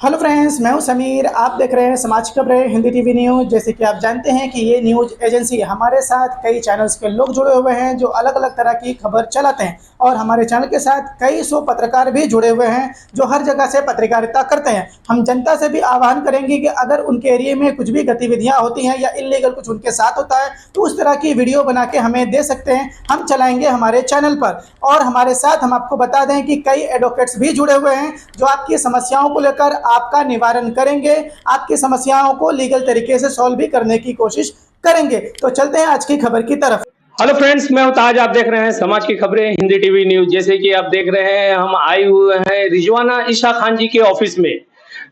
Hello friends, मैं हूं समीर। आप देख रहे हैं समाज खबरें हिंदी टीवी न्यूज़। जैसे कि आप जानते हैं कि ये न्यूज़ एजेंसी हमारे साथ कई चैनल्स के लोग जुड़े हुए हैं जो अलग अलग तरह की खबर चलाते हैं, और हमारे चैनल के साथ कई सौ पत्रकार भी जुड़े हुए हैं जो हर जगह से पत्रकारिता करते हैं। हम जनता से भी आह्वान करेंगे कि अगर उनके एरिया में कुछ भी गतिविधियाँ होती हैं या इलीगल कुछ उनके साथ होता है तो उस तरह की वीडियो बना के हमें दे सकते हैं, हम चलाएंगे हमारे चैनल पर। और हमारे साथ हम आपको बता दें कि कई एडवोकेट्स भी जुड़े हुए हैं जो आपकी समस्याओं को लेकर आपका निवारण करेंगे, आपकी समस्याओं को लीगल तरीके से सॉल्व भी करने की कोशिश करेंगे। तो चलते हैं आज की खबर की तरफ। हेलो फ्रेंड्स, मैं हूं ताज। आप देख रहे हैं समाज की खबरें हिंदी टीवी न्यूज़। जैसे कि आप देख रहे हैं, हम आए हुए हैं रिजवाना ईशा खान जी के ऑफिस में,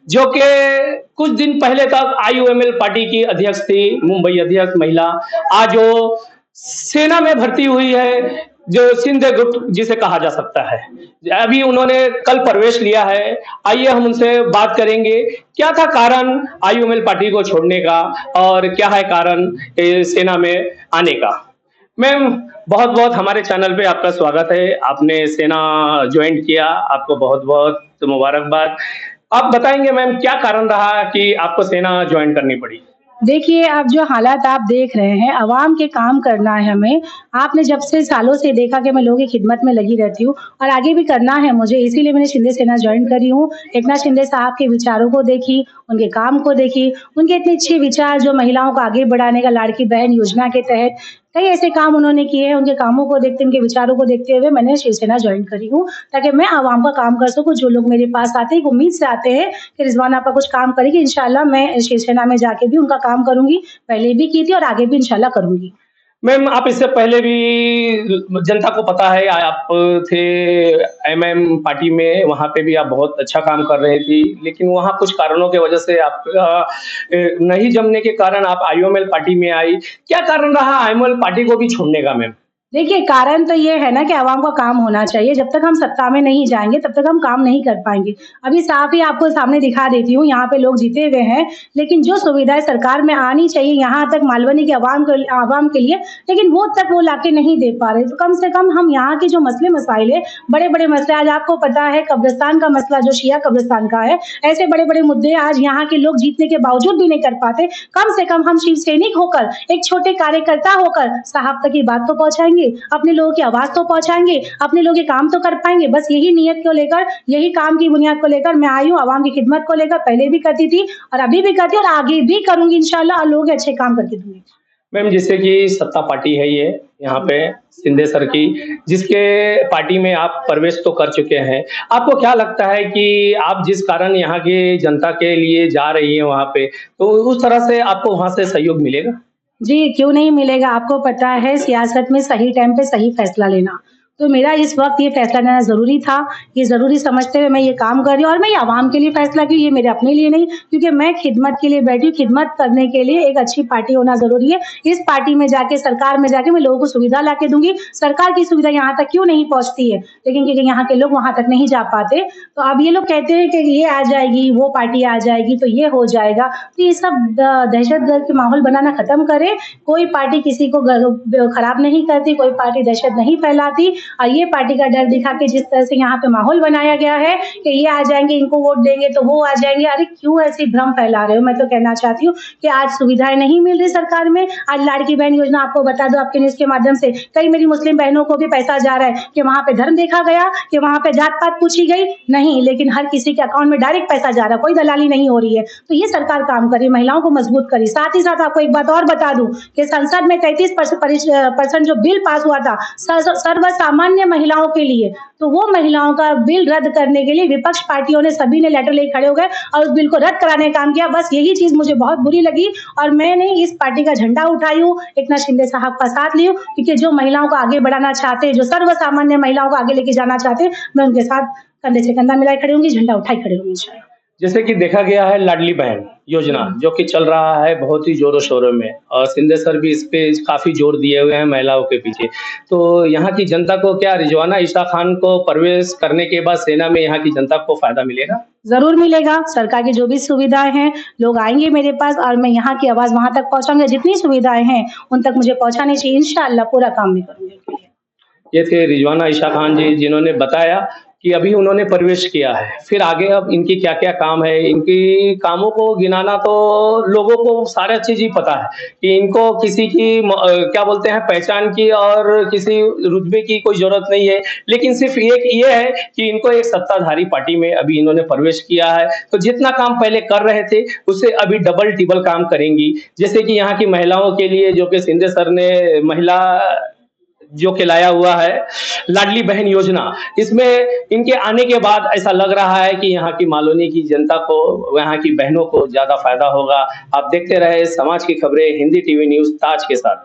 जो कि कुछ दिन पहले तक आईयूएमएल पार्टी की अध्यक्ष थी, मुंबई अध्यक्ष महिला। आज वो सेना में भर्ती हुई है, जो सिंध गुट जिसे कहा जा सकता है। अभी उन्होंने कल प्रवेश लिया है। आइए हम उनसे बात करेंगे, क्या था कारण आईयूएमएल पार्टी को छोड़ने का और क्या है कारण सेना में आने का। मैम, बहुत बहुत हमारे चैनल पे आपका स्वागत है। आपने सेना ज्वाइन किया, आपको बहुत बहुत मुबारकबाद। आप बताएंगे मैम, क्या कारण रहा कि आपको सेना ज्वाइन करनी पड़ी? देखिए, अब जो हालात आप देख रहे हैं, अवाम के काम करना है हमें। आपने जब से सालों से देखा कि मैं लोगों की खिदमत में लगी रहती हूँ और आगे भी करना है मुझे, इसीलिए मैंने शिंदे सेना जॉइन करी हूँ। एकनाथ शिंदे साहब के विचारों को देखी, उनके काम को देखी, उनके इतने अच्छे विचार जो महिलाओं को आगे बढ़ाने का, लाड़की बहन योजना के तहत कई ऐसे काम उन्होंने किए हैं। उनके कामों को देखते, उनके विचारों को देखते हुए मैंने शिवसेना जॉइन करी हूँ, ताकि मैं आवाम का काम कर सकूँ। जो लोग मेरे पास आते हैं, उम्मीद से आते हैं कि रिजवाना आपा कुछ काम करेगी, इंशाल्लाह मैं शिवसेना में जाके भी उनका काम करूँगी। पहले भी की थी और आगे भी इंशाल्लाह करूँगी। मैम, आप इससे पहले भी जनता को पता है, आप थे एमएम पार्टी में, वहाँ पे भी आप बहुत अच्छा काम कर रहे थी, लेकिन वहाँ कुछ कारणों की वजह से आप नहीं जमने के कारण आप आईयूएमएल पार्टी में आई। क्या कारण रहा आईयूएमएल पार्टी को भी छोड़ने का मैम? देखिए, कारण तो ये है ना कि आवाम का काम होना चाहिए। जब तक हम सत्ता में नहीं जाएँगे, तब तक हम काम नहीं कर पाएँगे। अभी साफ ही आपको सामने दिखा देती हूँ, यहाँ पे लोग जीते हुए हैं, लेकिन जो सुविधाएँ सरकार में आनी चाहिए यहाँ तक मालवनी के आवाम के लिए, लेकिन वो तक वो लाके नहीं दे पा रहे। तो कम से कम हम यहाँ के जो मसले-मसाइल है, बड़े-बड़े मसले, आज आपको पता है कब्रिस्तान का मसला जो शिया कब्रिस्तान का है, ऐसे बड़े-बड़े मुद्दे आज यहाँ के लोग जीतने के बावजूद भी नहीं कर पाते। कम से कम हम शिव सैनिक होकर, एक छोटे कार्यकर्ता होकर साहब तक ये बात तो पहुँचाएँगे, अपने लोगों की आवाज तो पहुंचाएंगे, अपने लोगों के काम तो कर पाएंगे। बस यही नियत को लेकर, यही काम की बुनियाद को लेकर मैं आई हूँ। आवाम की खिदमत को लेकर पहले भी करती थी और अभी भी करती हूँ और आगे भी करूंगी इंशाल्लाह, और लोगों के अच्छे काम करके दूंगी। मैम, जैसे कि सत्ता पार्टी है ये यहाँ पे शिंदे सर की, जिसके पार्टी में आप प्रवेश तो कर चुके हैं, आपको क्या लगता है कि आप जिस कारण यहाँ की जनता के लिए जा रही हैं वहाँ पे, तो उस तरह से आपको वहाँ से सहयोग मिलेगा? जी, क्यों नहीं मिलेगा। आपको पता है सियासत में सही टाइम पे सही फैसला लेना, तो मेरा इस वक़्त ये फैसला लेना ज़रूरी था। ये ज़रूरी समझते हुए मैं ये काम कर रही हूँ और मैं ये आवाम के लिए फैसला की, ये मेरे अपने लिए नहीं, क्योंकि मैं खिदमत के लिए बैठी हूँ। खिदमत करने के लिए एक अच्छी पार्टी होना ज़रूरी है। इस पार्टी में जाके, सरकार में जाके मैं लोगों को सुविधा ला के दूँगी। सरकार की सुविधा यहाँ तक क्यों नहीं पहुँचती है, लेकिन क्योंकि यहाँ के लोग वहाँ तक नहीं जा पाते। तो अब ये लोग कहते हैं कि ये आ जाएगी, वो पार्टी आ जाएगी, तो ये हो जाएगा। तो ये सब दहशतगर्द के माहौल बनाना खत्म करें। कोई पार्टी किसी को खराब नहीं करती, कोई पार्टी दहशत नहीं फैलाती। और ये पार्टी का डर दिखा के जिस तरह से यहाँ पे माहौल बनाया गया है कि ये आ जाएंगे, इनको वोट देंगे तो वो आ जाएंगे, अरे क्यों ऐसी भ्रम फैला रहे हो। मैं तो कहना चाहती हूँ कि आज सुविधाएं नहीं मिल रही सरकार में। आज लाड़की बहन योजना, आपको बता दो आपके न्यूज के माध्यम से, कई मेरी मुस्लिम बहनों को भी पैसा जा रहा है कि वहां पे धर्म देखा गया, कि वहां पे जात पात पूछी गई नहीं, लेकिन हर किसी के अकाउंट में डायरेक्ट पैसा जा रहा है, कोई दलाली नहीं हो रही है। तो ये सरकार काम करी, महिलाओं को मजबूत करी। साथ ही साथ आपको एक बात और बता दूं कि संसद में 33% जो बिल पास हुआ था सर्व सामान्य महिलाओं के लिए, तो वो महिलाओं का बिल रद्द करने के लिए विपक्ष पार्टियों ने सभी ने लेटर लेकर खड़े हो गए और उस बिल को रद्द कराने का काम किया। बस यही चीज मुझे बहुत बुरी लगी और मैंने इस पार्टी का झंडा उठाई हूँ, एकनाथ शिंदे साहब का साथ ली हूँ, क्योंकि जो महिलाओं को आगे बढ़ाना चाहते हैं, जो सर्व सामान्य महिलाओं को आगे लेके जाना चाहते हैं, मैं उनके साथ कंधे से कंधा मिलाए खड़े होंगी, झंडा उठाई खड़े होंगी इंशाल्लाह। जैसे कि देखा गया है लाडली बहन योजना, जो कि चल रहा है बहुत ही जोरों शोरों में, और शिंदे सर भी इस पे काफी जोर दिए हुए हैं महिलाओं के पीछे। तो यहाँ की जनता को, क्या रिजवाना ईशा खान को प्रवेश करने के बाद सेना में यहाँ की जनता को फायदा मिलेगा? जरूर मिलेगा। सरकार की जो भी सुविधाएं हैं, लोग आएंगे मेरे पास और मैं यहाँ की आवाज वहां तक पहुंचाऊंगी। जितनी सुविधाएं हैं उन तक मुझे पहुंचानी चाहिए, इंशाअल्लाह पूरा काम भी करूंगी। ये थे रिजवाना ईशा खान जी, जिन्होंने बताया कि अभी उन्होंने प्रवेश किया है, फिर आगे अब इनकी क्या-क्या काम है, इनकी कामों को गिनाना तो लोगों को सारा चीज़ ही पता है कि इनको किसी की क्या बोलते हैं पहचान की और किसी रुतबे की कोई ज़रूरत नहीं है। लेकिन सिर्फ़ एक ये है कि इनको एक सत्ताधारी पार्टी में अभी इन्होंने प्रवेश किया है, तो जितना काम पहले कर रहे थे, उससे अभी डबल-टिबल काम करेंगी। जैसे कि यहाँ की महिलाओं के लिए जो कि शिंदे सर ने महिला जो कि लाया हुआ है लाडली बहन योजना, इसमें इनके आने के बाद ऐसा लग रहा है कि यहाँ की मालौनी की जनता को, यहाँ की बहनों को ज़्यादा फ़ायदा होगा। आप देखते रहे समाज की खबरें हिंदी टीवी न्यूज़ ताज के साथ।